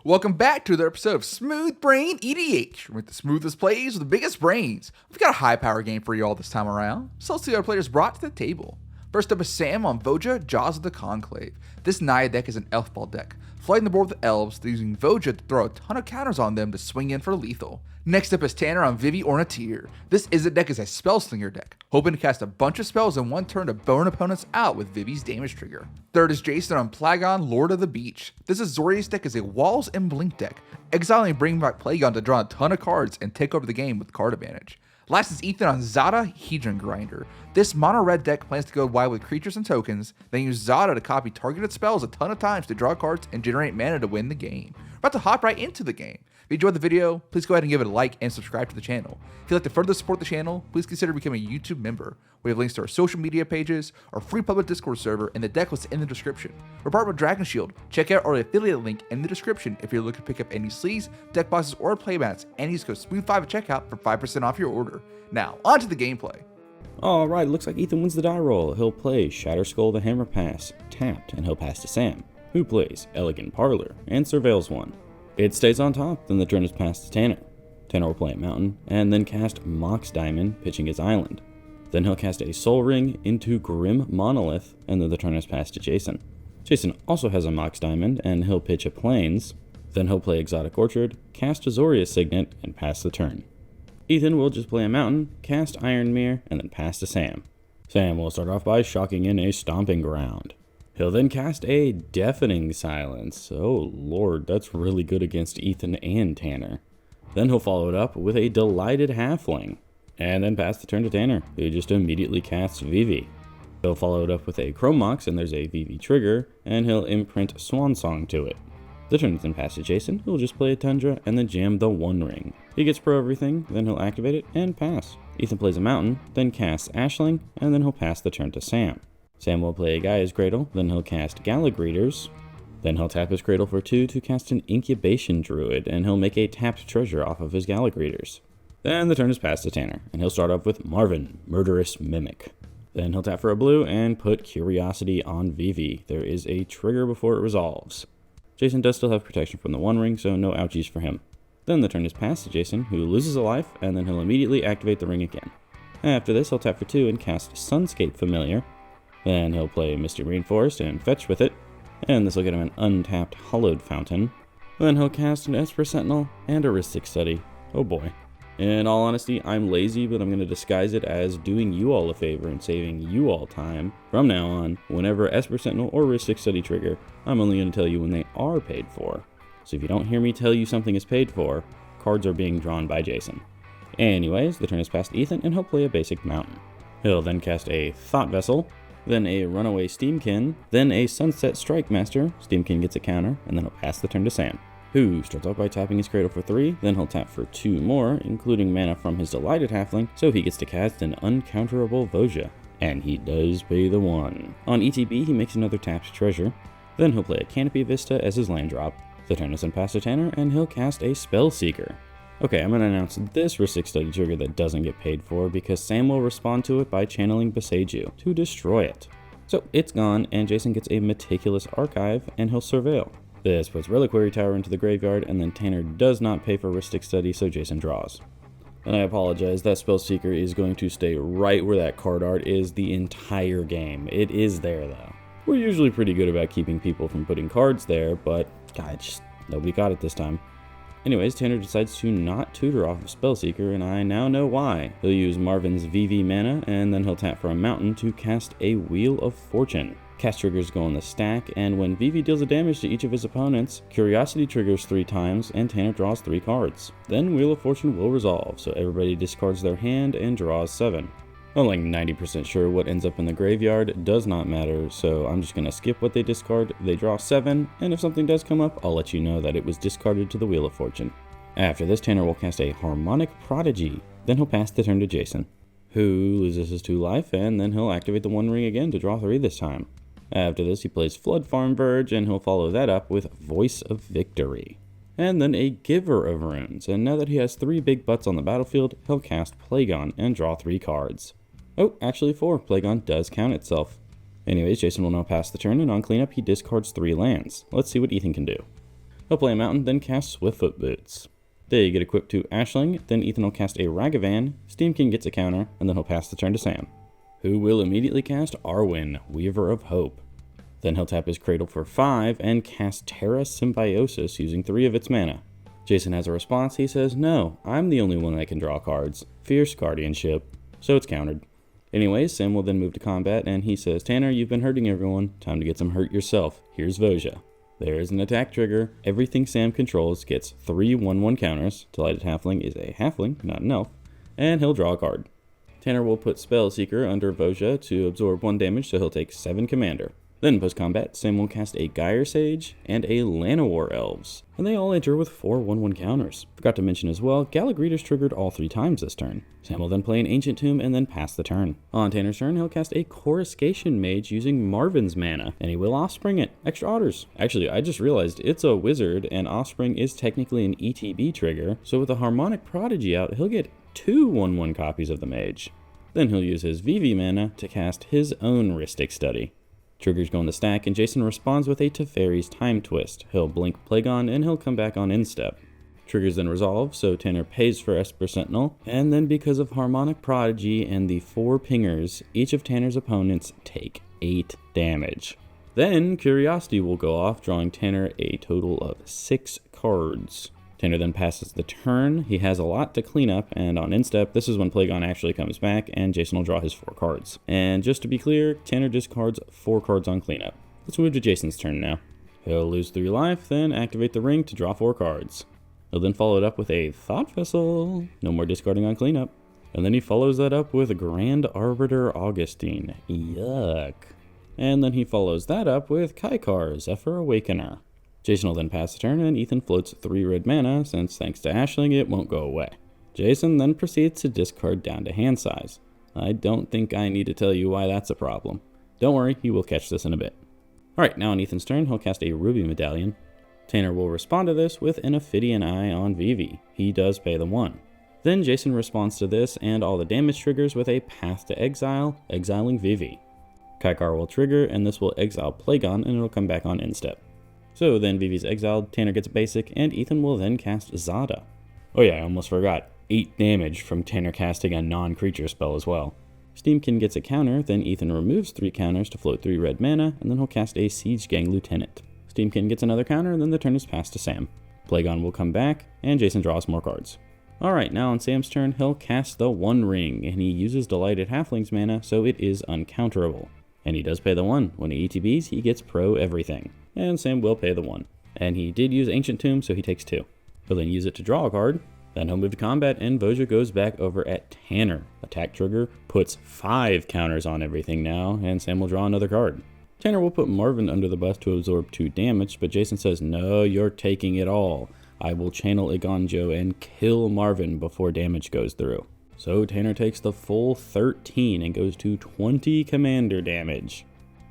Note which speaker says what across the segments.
Speaker 1: Welcome back to another episode of Smooth Brain EDH, with the smoothest plays with the biggest brains. We've got a high power game for you all this time around, so let's see what our players brought to the table. First up is Sam on Voja, Jaws of the Conclave. This Naya deck is an elf ball deck, flooding the board with elves, using Voja to throw a ton of counters on them to swing in for lethal. Next up is Tanner on Vivi or Natir. This deck is a spellslinger deck, hoping to cast a bunch of spells in one turn to burn opponents out with Vivi's damage trigger. Third is Jason on Plagon, Lord of the Beach. This Azorius deck is a Walls and Blink deck, exiling and bringing back Plagon to draw a ton of cards and take over the game with card advantage. Last is Ethan on Zada, Hedron Grinder. This mono-red deck plans to go wide with creatures and tokens, then use Zada to copy targeted spells a ton of times to draw cards and generate mana to win the game. We're about to hop right into the game. If you enjoyed the video, please go ahead and give it a like and subscribe to the channel. If you'd like to further support the channel, please consider becoming a YouTube member. We have links to our social media pages, our free public Discord server, and the deck list in the description. We're partnered with Dragon Shield. Check out our affiliate link in the description if you're looking to pick up any sleeves, deck boxes, or playmats, and use code SMOOTH5 at checkout for 5% off your order. Now, on to the gameplay.
Speaker 2: Alright, looks like Ethan wins the die roll. He'll play Shatterskull the Hammer Pass, tapped, and he'll pass to Sam, who plays Elegant Parlor and surveils one. It stays on top, then the turn is passed to Tanner. Tanner will play a mountain, and then cast Mox Diamond, pitching his island. Then he'll cast a Soul Ring into Grim Monolith, and then the turn is passed to Jason. Jason also has a Mox Diamond, and he'll pitch a Plains. Then he'll play Exotic Orchard, cast Azorius Signet, and pass the turn. Ethan will just play a mountain, cast Iron Mirror, and then pass to Sam. Sam will start off by shocking in a Stomping Ground. He'll then cast a Deafening Silence. Oh lord, that's really good against Ethan and Tanner. Then he'll follow it up with a Delighted Halfling, and then pass the turn to Tanner, who just immediately casts Vivi. He'll follow it up with a Chrome Mox, and there's a Vivi trigger, and he'll imprint Swan Song to it. The turn is then passed to Jason, who'll just play a Tundra and then jam the One Ring. He gets Pro Everything, then he'll activate it and pass. Ethan plays a Mountain, then casts Ashling, and then he'll pass the turn to Sam. Sam will play Gaia's Cradle, then he'll cast Galagreeters, then he'll tap his Cradle for 2 to cast an Incubation Druid, and he'll make a tapped treasure off of his Galagreeters. Then the turn is passed to Tanner, and he'll start off with Marvin, Murderous Mimic. Then he'll tap for a blue and put Curiosity on Vivi. There is a trigger before it resolves. Jason does still have protection from the One Ring, so no ouchies for him. Then the turn is passed to Jason, who loses a life, and then he'll immediately activate the ring again. After this, he'll tap for 2 and cast Sunscape Familiar. Then he'll play Misty Rainforest and fetch with it, and this will get him an untapped Hollowed Fountain. Then he'll cast an Esper Sentinel and a Rhystic Study. Oh boy. In all honesty, I'm lazy, but I'm going to disguise it as doing you all a favor and saving you all time. From now on, whenever Esper Sentinel or Rhystic Study trigger, I'm only going to tell you when they are paid for. So if you don't hear me tell you something is paid for, cards are being drawn by Jason. Anyways, the turn is passed Ethan, and he'll play a basic mountain. He'll then cast a Thought Vessel, then a Runaway Steamkin, then a Sunset Strike Master. Steamkin gets a counter, and then he'll pass the turn to Sam, who starts off by tapping his Cradle for 3, then he'll tap for 2 more, including mana from his Delighted Halfling, so he gets to cast an uncounterable Voja. And he does pay the 1. On ETB, he makes another tapped treasure. Then he'll play a Canopy Vista as his land drop. The turn is then passed to Tanner, and he'll cast a Spellseeker. Okay, I'm going to announce this Rhystic Study trigger that doesn't get paid for, because Sam will respond to it by channeling Beseiju to destroy it. So it's gone, and Jason gets a Meticulous Archive, and he'll surveil. This puts Reliquary Tower into the graveyard, and then Tanner does not pay for Rhystic Study, so Jason draws. And I apologize, that Spellseeker is going to stay right where that card art is the entire game. It is there, though. We're usually pretty good about keeping people from putting cards there, but God, just nobody got it this time. Anyways, Tanner decides to not tutor off of Spellseeker, and I now know why. He'll use Marvin's Vivi mana, and then he'll tap for a mountain to cast a Wheel of Fortune. Cast triggers go on the stack, and when Vivi deals a damage to each of his opponents, Curiosity triggers 3 times, and Tanner draws 3 cards. Then Wheel of Fortune will resolve, so everybody discards their hand and draws 7. I'm like 90% sure what ends up in the graveyard does not matter, so I'm just going to skip what they discard. They draw 7, and if something does come up, I'll let you know that it was discarded to the Wheel of Fortune. After this, Tanner will cast a Harmonic Prodigy. Then he'll pass the turn to Jason, who loses his 2 life, and then he'll activate the One Ring again to draw 3 this time. After this, he plays Flood Farm Verge, and he'll follow that up with Voice of Victory. And then a Giver of Runes, and now that he has 3 big butts on the battlefield, he'll cast Plagon and draw 3 cards. Oh, actually 4. Plagon does count itself. Anyways, Jason will now pass the turn, and on cleanup, he discards 3 lands. Let's see what Ethan can do. He'll play a mountain, then cast Swiftfoot Boots. They get equipped to Ashling, then Ethan will cast a Ragavan, Steamkin gets a counter, and then he'll pass the turn to Sam, who will immediately cast Arwen, Weaver of Hope. Then he'll tap his Cradle for 5 and cast Terra Symbiosis using 3 of its mana. Jason has a response. He says, "No, I'm the only one that can draw cards. Fierce Guardianship." So it's countered. Anyways, Sam will then move to combat, and he says, "Tanner, you've been hurting everyone. Time to get some hurt yourself. Here's Voja." There is an attack trigger. Everything Sam controls gets 3 1/1 counters. Delighted Halfling is a Halfling, not an Elf. And he'll draw a card. Tanner will put Spellseeker under Voja to absorb 1 damage, so he'll take 7 Commander. Then post-combat, Sam will cast a Gyre Sage and a Llanowar Elves, and they all enter with 4 1/1 counters. Forgot to mention as well, Gallagritas triggered all 3 times this turn. Sam will then play an Ancient Tomb and then pass the turn. On Tanner's turn, he'll cast a Coruscation Mage using Marvin's mana, and he will Offspring it. Extra otters. Actually, I just realized it's a wizard, and Offspring is technically an ETB trigger, so with a Harmonic Prodigy out, he'll get 2 1/1 copies of the Mage. Then he'll use his Vivi mana to cast his own Rhystic Study. Triggers go in the stack, and Jason responds with a Teferi's Time Twist. He'll blink Plagon, and he'll come back on instep. Triggers then resolve, so Tanner pays for Esper Sentinel, and then because of Harmonic Prodigy and the 4 pingers, each of Tanner's opponents take 8 damage. Then Curiosity will go off, drawing Tanner a total of 6 cards. Tanner then passes the turn. He has a lot to clean up, and on instep, this is when Plagon actually comes back, and Jason will draw his 4 cards. And just to be clear, Tanner discards 4 cards on cleanup. Let's move to Jason's turn now. He'll lose 3 life, then activate the ring to draw 4 cards. He'll then follow it up with a Thought Vessel. No more discarding on cleanup. And then he follows that up with Grand Arbiter Augustine. Yuck. And then he follows that up with Kaikar, Zephyr Awakener. Jason will then pass the turn, and Ethan floats 3 red mana, since thanks to Ashling, it won't go away. Jason then proceeds to discard down to hand size. I don't think I need to tell you why that's a problem. Don't worry, he will catch this in a bit. Alright, now on Ethan's turn, he'll cast a Ruby Medallion. Tanner will respond to this with an Ophidian Eye on Vivi. He does pay the 1. Then Jason responds to this and all the damage triggers with a Path to Exile, exiling Vivi. Kaikar will trigger, and this will exile Plagon, and it'll come back on instep. So then Vivi's exiled, Tanner gets a basic, and Ethan will then cast Zada. Oh yeah, I almost forgot. 8 damage from Tanner casting a non-creature spell as well. Steamkin gets a counter, then Ethan removes 3 counters to float 3 red mana, and then he'll cast a Siege Gang Lieutenant. Steamkin gets another counter, and then the turn is passed to Sam. Plagon will come back, and Jason draws more cards. Alright, now on Sam's turn, he'll cast the One Ring, and he uses Delighted Halfling's mana, so it is uncounterable. And he does pay the 1. When he ETBs, he gets pro everything. And Sam will pay the 1. And he did use Ancient Tomb, so he takes 2. He'll then use it to draw a card. Then he'll move to combat, and Voja goes back over at Tanner. Attack trigger puts 5 counters on everything now, and Sam will draw another card. Tanner will put Marvin under the bus to absorb 2 damage, but Jason says, "No, you're taking it all. I will channel Igonjo and kill Marvin before damage goes through." So Tanner takes the full 13 and goes to 20 commander damage.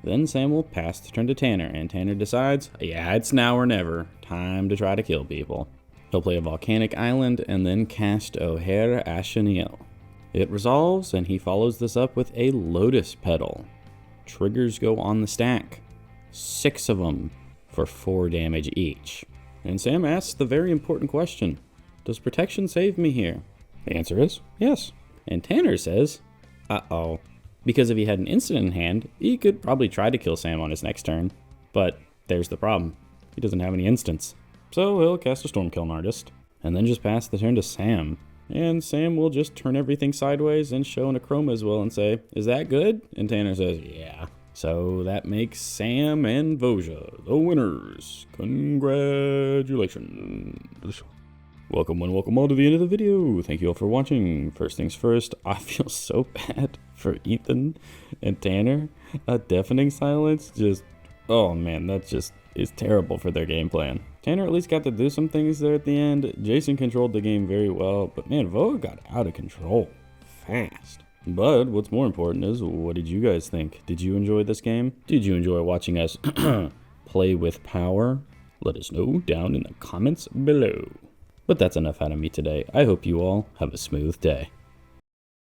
Speaker 2: Then Sam will pass the turn to Tanner, and Tanner decides, yeah, it's now or never. Time to try to kill people. He'll play a Volcanic Island and then cast O'Hare Ashenil. It resolves, and he follows this up with a Lotus Petal. Triggers go on the stack. 6 of them for 4 damage each. And Sam asks the very important question, does protection save me here? The answer is yes. And Tanner says, uh-oh. Because if he had an instant in hand, he could probably try to kill Sam on his next turn. But there's the problem. He doesn't have any instants. So he'll cast a Stormkiln Artist, and then just pass the turn to Sam. And Sam will just turn everything sideways and show an Acroma as well and say, is that good? And Tanner says, yeah. So that makes Sam and Voja the winners. Congratulations. Welcome and welcome all to the end of the video. Thank you all for watching. First things first, I feel so bad for Ethan and Tanner. A deafening silence just, oh man, that just is terrible for their game plan. Tanner at least got to do some things there at the end. Jason controlled the game very well, but man, Voja got out of control fast. But what's more important is, what did you guys think? Did you enjoy this game? Did you enjoy watching us play with power? Let us know down in the comments below. But that's enough out of me today. I hope you all have a smooth day.